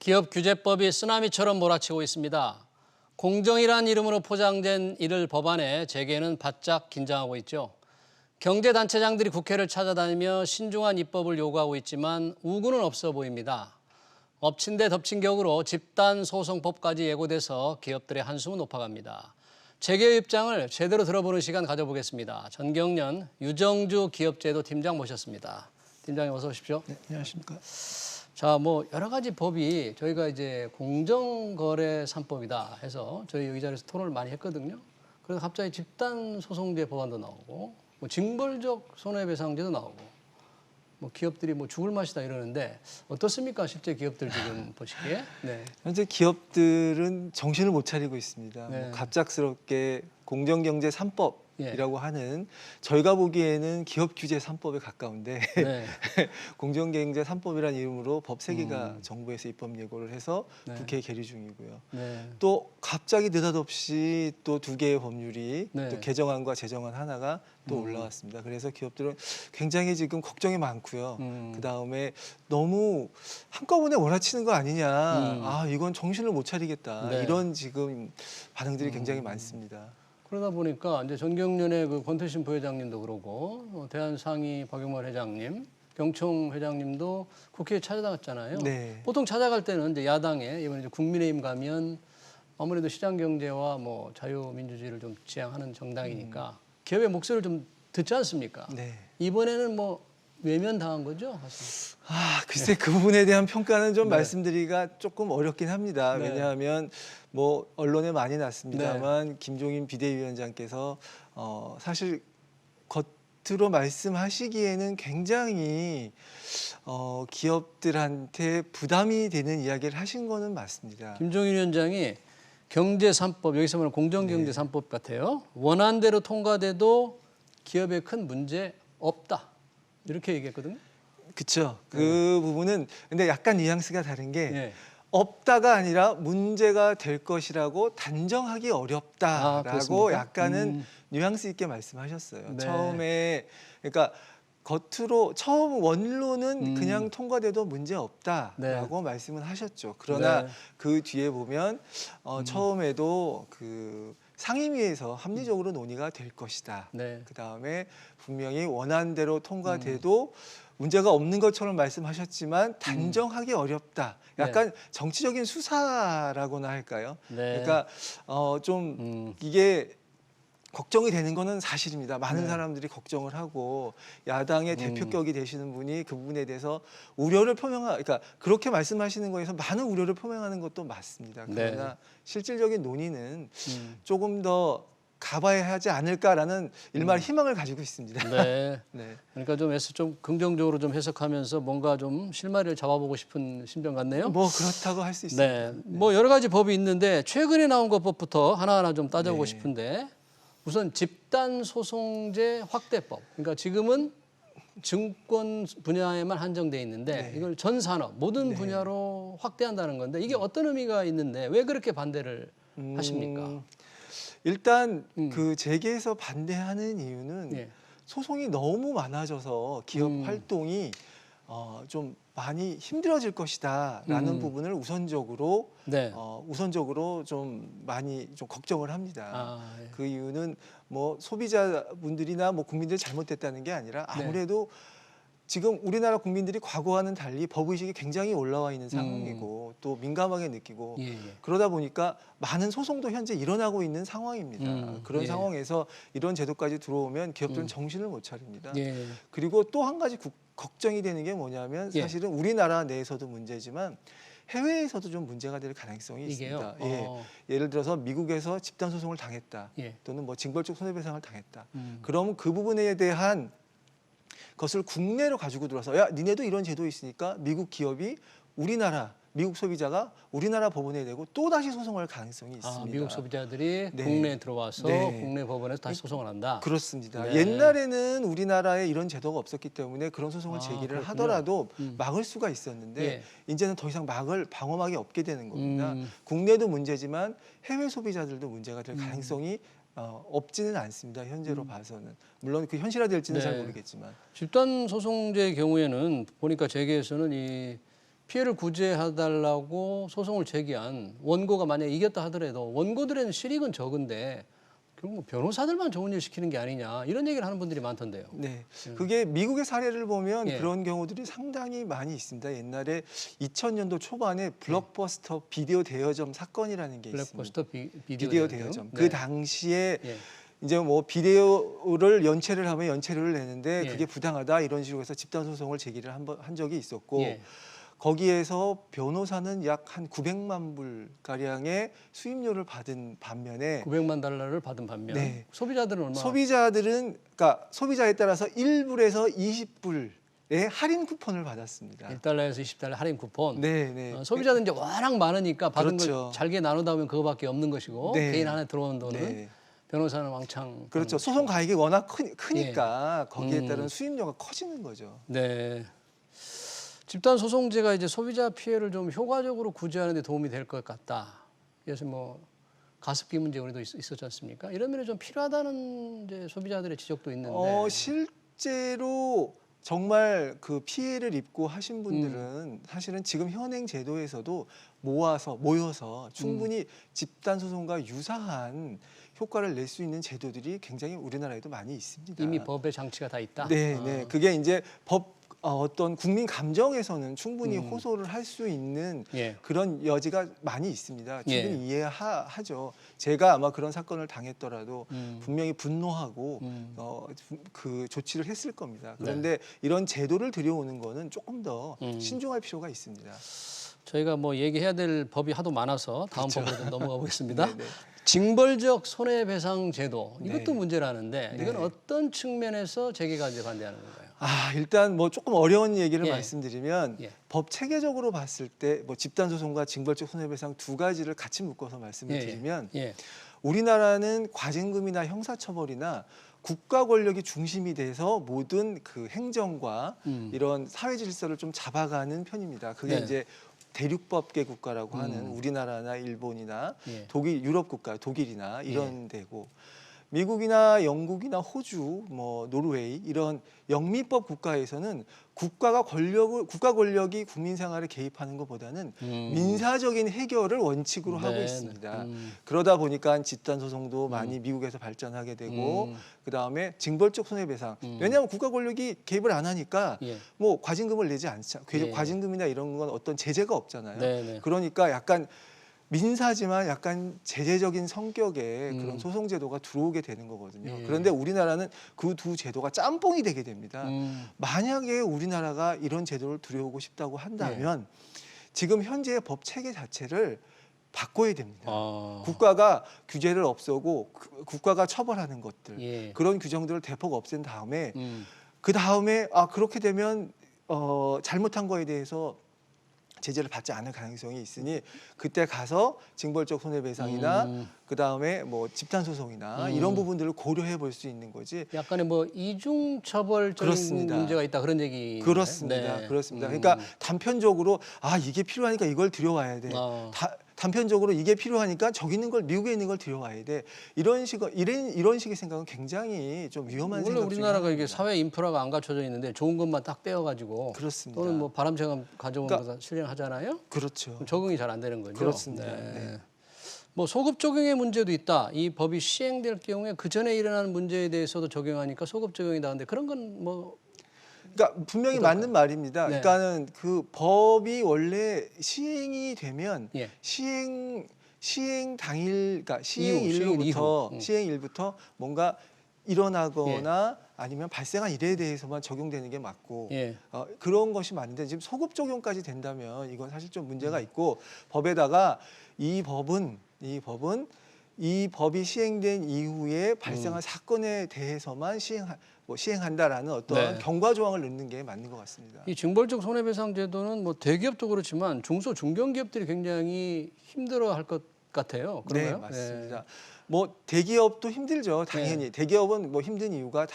기업 규제법이 쓰나미처럼 몰아치고 있습니다. 공정이란 이름으로 포장된 이를 법안에 재계는 바짝 긴장하고 있죠. 경제단체장들이 국회를 찾아다니며 신중한 입법을 요구하고 있지만 우군은 없어 보입니다. 엎친 데 덮친 격으로 집단소송법까지 예고돼서 기업들의 한숨은 높아갑니다. 재계의 입장을 제대로 들어보는 시간 가져보겠습니다. 전경련 유정주 기업제도 팀장 모셨습니다. 팀장님 어서 오십시오. 네, 안녕하십니까. 자, 뭐 여러 가지 법이 저희가 이제 공정거래 3법이다 해서 저희 여기 자리에서 토론을 많이 했거든요. 그래서 갑자기 집단소송제 법안도 나오고 뭐 징벌적 손해배상제도 나오고 뭐 기업들이 뭐 죽을 맛이다 이러는데 어떻습니까? 실제 기업들 지금 보시기에? 네. 현재 기업들은 정신을 못 차리고 있습니다. 네. 뭐 갑작스럽게 공정경제 3법이라고 예. 하는 저희가 보기에는 기업 규제 3법에 가까운데 네. 공정경제 3법이라는 이름으로 법 3개가 정부에서 입법 예고를 해서 네. 국회에 계류 중이고요. 네. 또 갑자기 느닷없이 또 2개의 법률이 네. 또 개정안과 제정안 하나가 또 올라왔습니다. 그래서 기업들은 굉장히 지금 걱정이 많고요. 그다음에 너무 한꺼번에 몰아치는 거 아니냐. 아, 이건 정신을 못 차리겠다. 네. 이런 지금 반응들이 굉장히 많습니다. 그러다 보니까 이제 전경련의 그 권태신 부회장님도 그러고 대한상의 박용만 회장님, 경총 회장님도 국회에 찾아갔잖아요. 네. 보통 찾아갈 때는 이제 야당에 이번에 이제 국민의힘 가면 아무래도 시장 경제와 뭐 자유민주주의를 좀 지향하는 정당이니까 기업의 목소리를 좀 듣지 않습니까? 네. 이번에는 뭐 외면당한 거죠, 사실. 아, 글쎄 그 부분에 대한 평가는 좀 네. 말씀드리기가 조금 어렵긴 합니다. 네. 왜냐하면 뭐 언론에 많이 났습니다만 김종인 비대위원장께서 사실 겉으로 말씀하시기에는 굉장히 기업들한테 부담이 되는 이야기를 하신 거는 맞습니다. 김종인 위원장이 경제 3법, 여기서 말하는 공정경제 3법 같아요. 원안대로 통과돼도 기업에 큰 문제 없다. 이렇게 얘기했거든요. 그렇죠. 그 부분은 근데 약간 뉘앙스가 다른 게 네. 없다가 아니라 문제가 될 것이라고 단정하기 어렵다라고 그렇습니까? 약간은 뉘앙스 있게 말씀하셨어요. 네. 처음에 그러니까 겉으로 처음 원로는 그냥 통과돼도 문제 없다라고 말씀은 하셨죠. 그러나 네. 그 뒤에 보면 처음에도 그 상임위에서 합리적으로 논의가 될 것이다. 네. 그다음에 분명히 원안대로 통과돼도 문제가 없는 것처럼 말씀하셨지만 단정하기 어렵다. 약간 정치적인 수사라고나 할까요? 네. 그러니까 좀 이게 걱정이 되는 거는 사실입니다. 많은 사람들이 걱정을 하고 야당의 대표격이 되시는 분이 그 부분에 대해서 우려를 그러니까 그렇게 말씀하시는 거에서 많은 우려를 표명하는 것도 맞습니다. 그러나 실질적인 논의는 조금 더 가봐야 하지 않을까라는 일말 희망을 가지고 있습니다. 네. 네. 그러니까 좀 긍정적으로 좀 해석하면서 뭔가 좀 실마리를 잡아보고 싶은 심정 같네요. 뭐 그렇다고 할 수 있습니다. 네. 뭐 여러 가지 법이 있는데 최근에 나온 것법부터 하나하나 좀 따져보고 싶은데 우선 집단소송제 확대법. 그러니까 지금은 증권 분야에만 한정돼 있는데 이걸 전 산업 모든 분야로 확대한다는 건데 이게 어떤 의미가 있는데 왜 그렇게 반대를 하십니까? 일단 그 재계에서 반대하는 이유는 예. 소송이 너무 많아져서 기업 활동이 좀 많이 힘들어질 것이다라는 부분을 우선적으로 네. 우선적으로 좀 많이 좀 걱정을 합니다. 아, 예. 그 이유는 뭐 소비자분들이나 뭐 국민들이 잘못됐다는 게 아니라 아무래도 지금 우리나라 국민들이 과거와는 달리 법의식이 굉장히 올라와 있는 상황이고 또 민감하게 느끼고 예, 예. 그러다 보니까 많은 소송도 현재 일어나고 있는 상황입니다. 그런 상황에서 이런 제도까지 들어오면 기업들은 정신을 못 차립니다. 예. 그리고 또 한 가지 걱정이 되는 게 뭐냐면 사실은 우리나라 내에서도 문제지만 해외에서도 좀 문제가 될 가능성이 이게요? 있습니다. 예를 들어서 미국에서 집단 소송을 당했다. 예. 또는 뭐 징벌적 손해배상을 당했다. 그럼 그 부분에 대한 것을 국내로 가지고 들어와서 야, 니네도 이런 제도 있으니까 미국 기업이 우리나라 미국 소비자가 우리나라 법원에 내고 또 다시 소송할 가능성이 있습니다. 아, 미국 소비자들이 네. 국내에 들어와서 네. 국내 법원에서 다시 소송을 한다. 그렇습니다. 네. 옛날에는 우리나라에 이런 제도가 없었기 때문에 그런 소송을 제기를 그렇군요. 하더라도 막을 수가 있었는데 예. 이제는 더 이상 방어막이 없게 되는 겁니다. 국내도 문제지만 해외 소비자들도 문제가 될 가능성이 없지는 않습니다. 현재로 봐서는. 물론 그 현실화될지는 잘 모르겠지만. 집단 소송제의 경우에는 보니까 재계에서는 이 피해를 구제해달라고 소송을 제기한 원고가 만약에 이겼다 하더라도 원고들에는 실익은 적은데 결국 뭐 변호사들만 좋은 일 시키는 게 아니냐 이런 얘기를 하는 분들이 많던데요. 네, 그게 미국의 사례를 보면 예. 그런 경우들이 상당히 많이 있습니다. 옛날에 2000년도 초반에 블록버스터 비디오 대여점 사건이라는 게 있습니다. 블랙버스터 비디오 대여점. 네. 그 당시에 예. 이제 뭐 비디오를 연체를 하면 연체료를 내는데 예. 그게 부당하다 이런 식으로 해서 집단 소송을 제기를 한 적이 있었고 예. 거기에서 변호사는 약 한 900만 불 가량의 수임료를 받은 반면에 $900만 받은 반면 네. 소비자들은 얼마? 소비자들은 그러니까 소비자에 따라서 1불에서 20불의 할인 쿠폰을 받았습니다. $1에서 $20 할인 쿠폰. 네, 네. 소비자들은 이제 워낙 많으니까 받은 그렇죠. 걸 잘게 나누다 보면 그거밖에 없는 것이고 네. 개인 하나 들어오는 돈은 네. 변호사는 왕창. 그렇죠. 소송 가액이 워낙 크니까 예. 거기에 따른 수임료가 커지는 거죠. 네. 집단 소송제가 이제 소비자 피해를 좀 효과적으로 구제하는 데 도움이 될 것 같다. 그래서 뭐 가습기 문제 우리도 있었지 않습니까? 이런 면에 좀 필요하다는 이제 소비자들의 지적도 있는데. 실제로 정말 그 피해를 입고 하신 분들은 사실은 지금 현행 제도에서도 모여서 충분히 집단 소송과 유사한 효과를 낼 수 있는 제도들이 굉장히 우리나라에도 많이 있습니다. 이미 법의 장치가 다 있다. 네, 네. 그게 이제 어떤 국민 감정에서는 충분히 호소를 할 수 있는 예. 그런 여지가 많이 있습니다. 예. 충분히 이해하죠. 제가 아마 그런 사건을 당했더라도 분명히 분노하고 그 조치를 했을 겁니다. 그런데 이런 제도를 들여오는 거는 조금 더 신중할 필요가 있습니다. 저희가 뭐 얘기해야 될 법이 하도 많아서 다음 법으로 좀 넘어가 보겠습니다. 네네. 징벌적 손해배상 제도 이것도 네. 문제라는데 네. 이건 어떤 측면에서 재계가 이제 반대하는 건가요? 일단 뭐 조금 어려운 얘기를 예. 말씀드리면 예. 법 체계적으로 봤을 때 뭐 집단 소송과 징벌적 손해배상 두 가지를 같이 묶어서 말씀을 드리면 예. 우리나라는 과징금이나 형사처벌이나 국가 권력이 중심이 돼서 모든 그 행정과 이런 사회 질서를 좀 잡아가는 편입니다. 그게 네. 이제 대륙법계 국가라고 하는 우리나라나 일본이나 예. 유럽 국가, 독일이나 이런 데고 미국이나 영국이나 호주, 뭐 노르웨이 이런 영미법 국가에서는 국가 권력이 국민 생활에 개입하는 것보다는 민사적인 해결을 원칙으로 하고 네, 있습니다. 네. 그러다 보니까 집단 소송도 많이 미국에서 발전하게 되고 그 다음에 징벌적 손해배상. 왜냐하면 국가 권력이 개입을 안 하니까 예. 뭐 과징금을 내지 않죠. 예. 과징금이나 이런 건 어떤 제재가 없잖아요. 네, 네. 그러니까 약간 민사지만 약간 제재적인 성격의 그런 소송 제도가 들어오게 되는 거거든요. 예. 그런데 우리나라는 그 두 제도가 짬뽕이 되게 됩니다. 음. 만약에 우리나라가 이런 제도를 들여오고 싶다고 한다면 지금 현재의 법 체계 자체를 바꿔야 됩니다. 국가가 규제를 없애고 국가가 처벌하는 것들 예. 그런 규정들을 대폭 없앤 다음에 음. 그 다음에 그렇게 되면 잘못한 거에 대해서 제재를 받지 않을 가능성이 있으니 그때 가서 징벌적 손해배상이나 그 다음에 뭐 집단 소송이나 이런 부분들을 고려해 볼 수 있는 거지. 약간의 뭐 이중 처벌적인 그렇습니다. 문제가 있다 그런 얘기. 그렇습니다. 네. 그렇습니다. 그러니까 단편적으로 이게 필요하니까 이걸 들여와야 돼. 단편적으로 이게 필요하니까 저기 있는 걸 미국에 있는 걸 들여와야 돼. 이런 식의 생각은 굉장히 좀 위험한 원래 생각. 우리나라가 이게 사회 인프라가 안 갖춰져 있는데 좋은 것만 딱 떼어가지고 그렇습니다. 또는 뭐 바람처럼 가져온 그러니까 거다 실행하잖아요. 그렇죠. 그럼 적응이 잘 안 되는 거죠. 그렇습니다. 네. 네. 뭐 소급 적용의 문제도 있다. 이 법이 시행될 경우에 그 전에 일어나는 문제에 대해서도 적용하니까 소급 적용이다. 근데 그런 건 뭐 그러니까 분명히 어떨까요? 맞는 말입니다. 네. 그러니까는 그 법이 원래 시행이 되면 예. 시행 당일, 그러니까 시행일부터 뭔가 일어나거나 아니면 발생한 일에 대해서만 적용되는 게 맞고 예. 그런 것이 맞는데 지금 소급 적용까지 된다면 이건 사실 좀 문제가 있고 법에다가 이 법이 시행된 이후에 발생한 사건에 대해서만 시행한다라는 어떤 네. 경과 조항을 넣는 게 맞는 것 같습니다. 이 징벌적 손해배상 제도는 뭐 대기업도 그렇지만 중소 중견기업들이 굉장히 힘들어할 것 같아요. 그런가요? 네, 맞습니다. 뭐 대기업도 힘들죠. 당연히 대기업은 뭐 힘든 이유가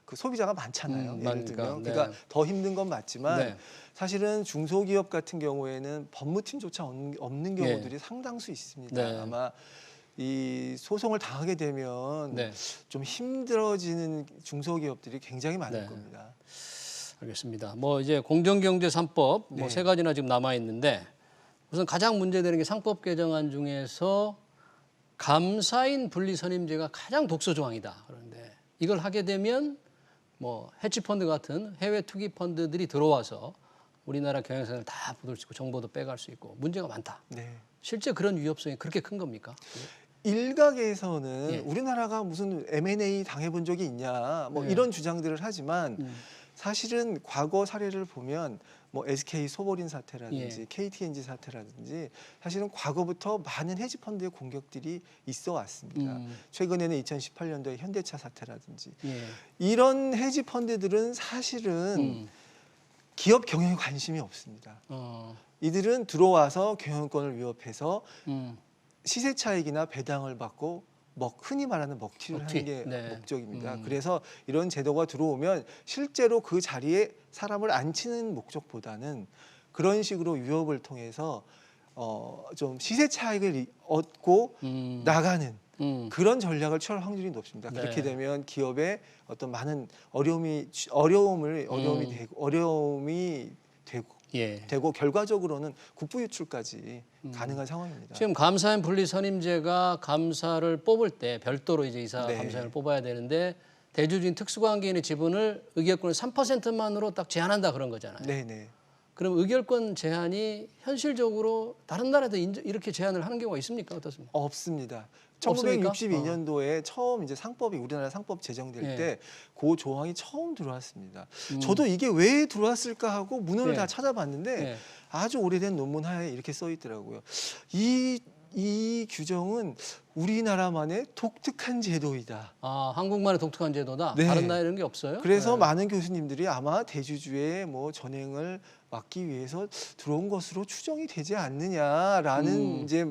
그 소비자가 많잖아요. 예를 들면 그러니까 더 힘든 건 맞지만 사실은 중소기업 같은 경우에는 법무팀조차 없는 경우들이 상당수 있습니다. 네. 아마 이 소송을 당하게 되면 좀 힘들어지는 중소기업들이 굉장히 많을 겁니다. 알겠습니다. 뭐 이제 공정경제 3법 뭐 네. 세 가지나 지금 남아 있는데 우선 가장 문제되는 게 상법 개정안 중에서 감사인 분리 선임제가 가장 독소 조항이다. 그런데 이걸 하게 되면 뭐 헤지펀드 같은 해외 투기 펀드들이 들어와서 우리나라 경영상을 다 부술 수 있고 정보도 빼갈 수 있고 문제가 많다. 네. 실제 그런 위협성이 그렇게 큰 겁니까? 일각에서는 예. 우리나라가 무슨 M&A 당해본 적이 있냐 뭐 예. 이런 주장들을 하지만 사실은 과거 사례를 보면 뭐 SK 소보린 사태라든지 예. KTNG 사태라든지 사실은 과거부터 많은 헤지펀드의 공격들이 있어 왔습니다. 최근에는 2018년도에 현대차 사태라든지 예. 이런 헤지펀드들은 사실은 기업 경영에 관심이 없습니다. 이들은 들어와서 경영권을 위협해서 시세 차익이나 배당을 받고 흔히 말하는 먹튀를 먹튀. 하는 게 네. 목적입니다. 그래서 이런 제도가 들어오면 실제로 그 자리에 사람을 앉히는 목적보다는 그런 식으로 위협을 통해서 좀 시세 차익을 얻고 나가는 그런 전략을 취할 확률이 높습니다. 네. 그렇게 되면 기업에 어떤 많은 어려움이 예. 되고 결과적으로는 국부 유출까지 가능한 상황입니다. 지금 감사인 분리 선임제가 감사를 뽑을 때 별도로 이제 이사 네. 감사인을 뽑아야 되는데 대주주인 특수관계인의 지분을 의결권을 3%만으로 딱 제한한다 그런 거잖아요. 네네. 그럼 의결권 제한이 현실적으로 다른 나라도 이렇게 제한을 하는 경우가 있습니까? 어떻습니까? 없습니다. 없습니까? 1962년도에 처음 이제 상법이 우리나라 상법 제정될 예. 때 그 조항이 처음 들어왔습니다. 저도 이게 왜 들어왔을까 하고 문헌을 예. 다 찾아봤는데 예. 아주 오래된 논문 하에 이렇게 써 있더라고요. 이 규정은 우리나라만의 독특한 제도이다. 아, 한국만의 독특한 제도다. 네. 다른 나라에 이런 게 없어요? 그래서 네. 많은 교수님들이 아마 대주주의 뭐 전행을 막기 위해서 들어온 것으로 추정이 되지 않느냐라는 이제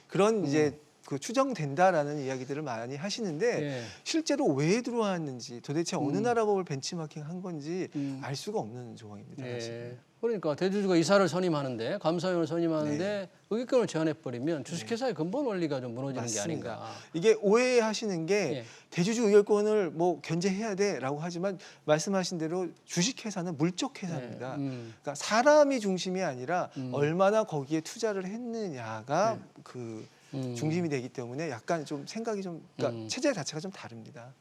그런 이제 그 추정된다라는 이야기들을 많이 하시는데 예. 실제로 왜 들어왔는지 도대체 어느 나라 법을 벤치마킹한 건지 알 수가 없는 조항입니다. 사실. 예. 그러니까 대주주가 이사를 선임하는데 감사위원을 선임하는데 네. 의결권을 제한해 버리면 주식회사의 근본 원리가 좀 무너지는 맞습니다. 게 아닌가. 이게 오해하시는 게 예. 대주주 의결권을 뭐 견제해야 돼라고 하지만 말씀하신 대로 주식회사는 물적 회사입니다. 네. 그러니까 사람이 중심이 아니라 얼마나 거기에 투자를 했느냐가 그 중심이 되기 때문에 약간 좀 생각이 좀 그러니까 체제 자체가 좀 다릅니다.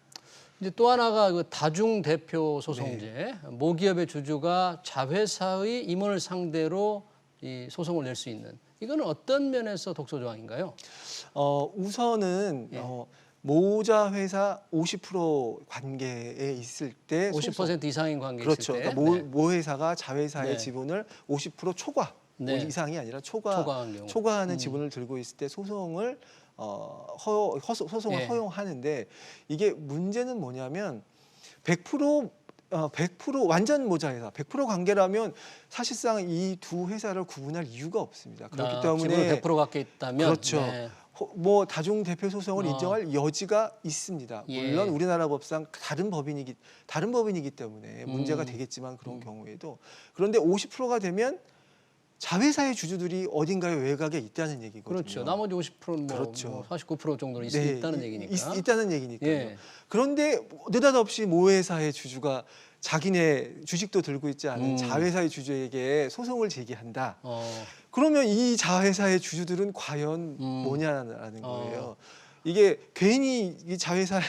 이제 또 하나가 그 다중 대표 소송제. 네. 모기업의 주주가 자회사의 임원을 상대로 이 소송을 낼 수 있는. 이거는 어떤 면에서 독소 조항인가요? 우선은 예. 모자 회사 50% 관계에 있을 때 50% 이상인 관계 그렇죠. 있을 때. 그러니까 네. 모 회사가 자회사의 네. 지분을 50% 초과 네. 이상이 아니라 초과한 경우. 초과하는 지분을 들고 있을 때 소송을 소송을 예. 허용하는데 이게 문제는 뭐냐면 100% 완전 모자 회사 100% 관계라면 사실상 이 두 회사를 구분할 이유가 없습니다. 그렇기 때문에 지분을 100% 갖게 있다면 그렇죠. 네. 뭐 다중 대표 소송을 인정할 여지가 있습니다. 예. 물론 우리나라 법상 다른 법인이기 때문에 문제가 되겠지만 그런 경우에도 그런데 50%가 되면 자회사의 주주들이 어딘가에 외곽에 있다는 얘기거든요. 그렇죠. 나머지 50%는 그렇죠. 49% 정도는 네, 있다는 얘기니까. 있다는 얘기니까요. 예. 그런데 느닷없이 모 회사의 주주가 자기네 주식도 들고 있지 않은 자회사의 주주에게 소송을 제기한다. 그러면 이 자회사의 주주들은 과연 뭐냐라는 거예요. 이게 괜히 이 자회사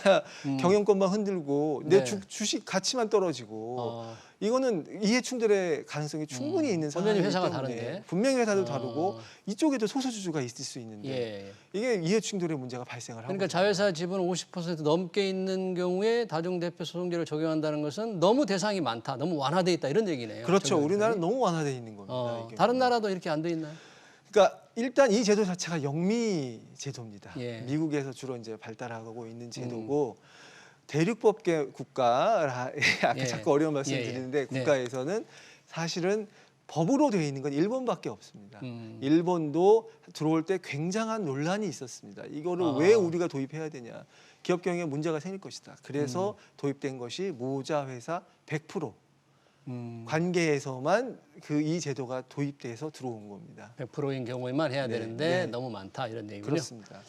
경영권만 흔들고 내 네. 주식 가치만 떨어지고 이거는 이해 충돌의 가능성이 충분히 있는 분명히 상황이기 회사가 때문에 다른데. 분명히 회사도 다르고 이쪽에도 소수주주가 있을 수 있는데 예. 이게 이해 충돌의 문제가 발생을 하고 그러니까 자회사 지분 50% 넘게 있는 경우에 다중대표 소송제를 적용한다는 것은 너무 대상이 많다, 너무 완화돼 있다 이런 얘기네요. 그렇죠. 적용 우리나라는 너무 완화돼 있는 겁니다. 이게. 다른 나라도 이렇게 안 돼 있나요? 그러니까 일단 이 제도 자체가 영미 제도입니다. 예. 미국에서 주로 이제 발달하고 있는 제도고 대륙법계 국가 아까 예. 자꾸 어려운 말씀 예, 예. 드리는데 네. 국가에서는 사실은 법으로 되어 있는 건 일본밖에 없습니다. 음. 일본도 들어올 때 굉장한 논란이 있었습니다. 이거를 왜 우리가 도입해야 되냐? 기업 경영에 문제가 생길 것이다. 그래서 도입된 것이 모자 회사 100% 관계에서만 이 제도가 도입돼서 들어온 겁니다. 100%인 경우에만 해야 네, 되는데 네. 너무 많다 이런 얘기군요. 그렇습니다.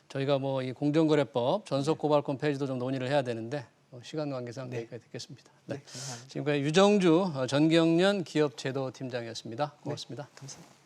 저희가 뭐 이 공정거래법 전속고발권 폐지도 좀 논의를 해야 되는데 시간 관계상 여기까지 듣겠습니다. 네, 감사합니다. 지금까지 유정주 전경련 기업제도팀장이었습니다. 고맙습니다. 감사합니다.